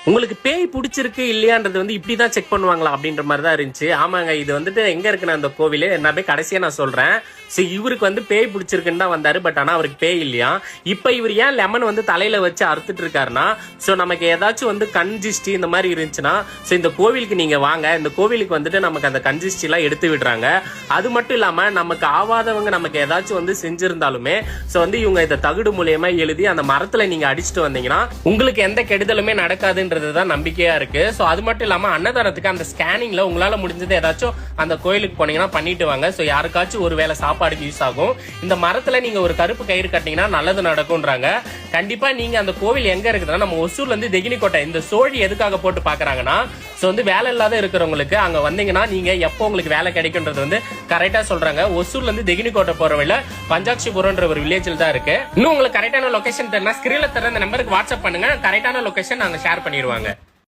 உங்களுக்கு பேய் பிடிச்சிருக்கு இல்லையான்றது வந்து இப்படிதான் செக் பண்ணுவாங்களா அப்படின்ற மாதிரி தான் இருந்துச்சு. ஆமாங்க, இது வந்துட்டு எங்க இருக்குன்னு அந்த கோவில் நான் போய் கடைசியா நான் சொல்றேன். ஸோ இவருக்கு வந்து பேய் பிடிச்சிருக்குன்னு தான் வந்தாரு. பட் ஆனா அவருக்கு பேய் இல்லையா. இப்ப இவர் ஏன் லெமன் வந்து தலையில வச்சு அறுத்துட்டு இருக்காருன்னா, ஸோ நமக்கு ஏதாச்சும் வந்து கஞ்சிஷ்டி இந்த மாதிரி இருந்துச்சுன்னா ஸோ இந்த கோவிலுக்கு நீங்க வாங்க, இந்த கோவிலுக்கு வந்துட்டு நமக்கு அந்த கஞ்சிஷ்டி எல்லாம் எடுத்து விடுறாங்க. அது மட்டும் இல்லாம நமக்கு ஆவாதவங்க நமக்கு ஏதாச்சும் வந்து செஞ்சிருந்தாலுமே ஸோ வந்து இவங்க இந்த தகுடு மூலியமா எழுதி அந்த மரத்துல நீங்க அடிச்சுட்டு வந்தீங்கன்னா உங்களுக்கு எந்த கெடுதலுமே நடக்காதுன்றதுதான் நம்பிக்கையா இருக்கு. ஸோ அது மட்டும் இல்லாம அன்னதானத்துக்கு அந்த ஸ்கேனிங்ல உங்களால முடிஞ்சது ஏதாச்சும் அந்த கோயிலுக்கு போனீங்கன்னா பண்ணிட்டு வாங்க. ஸோ யாருக்காச்சும் ஒரு வேளை சாப்பாடுக்கு யூஸ் ஆகும். இந்த மரத்துல நீங்க ஒரு கருப்பு கயிறு கட்டினீங்கன்னா நல்லது நடக்கும்ன்றாங்க. கண்டிப்பா நீங்க அந்த கோவில் எங்க இருக்குதுன்னா நம்ம ஒசூர்ல இருந்து தெகினிக்கோட்டை. இந்த சோழி எதுக்காக போட்டு பாக்குறாங்கன்னா ஸோ வந்து வேலை இல்லாத இருக்கிறவங்களுக்கு அங்க வந்தீங்கன்னா நீங்க எப்போ உங்களுக்கு வேலை கிடைக்கும்ன்றது வந்து கரெக்டா சொல்றாங்க. ஒசூர்ல இருந்து தெகினிக்கோட்டை போற வழியில பஞ்சாக்ஷிபுரம்ன்ற ஒரு வில்லேஜில் தான் இருக்கு. இன்னும் உங்களுக்கு கரெக்டான லொகேஷன் தெரியல, ஸ்கிரீன்ல தர இந்த நம்பருக்கு வாட்ஸ்அப் பண்ணுங்க. கரெக்டான லொகேஷன் நாங்க ஷேர் பண்ணிடுவாங்க.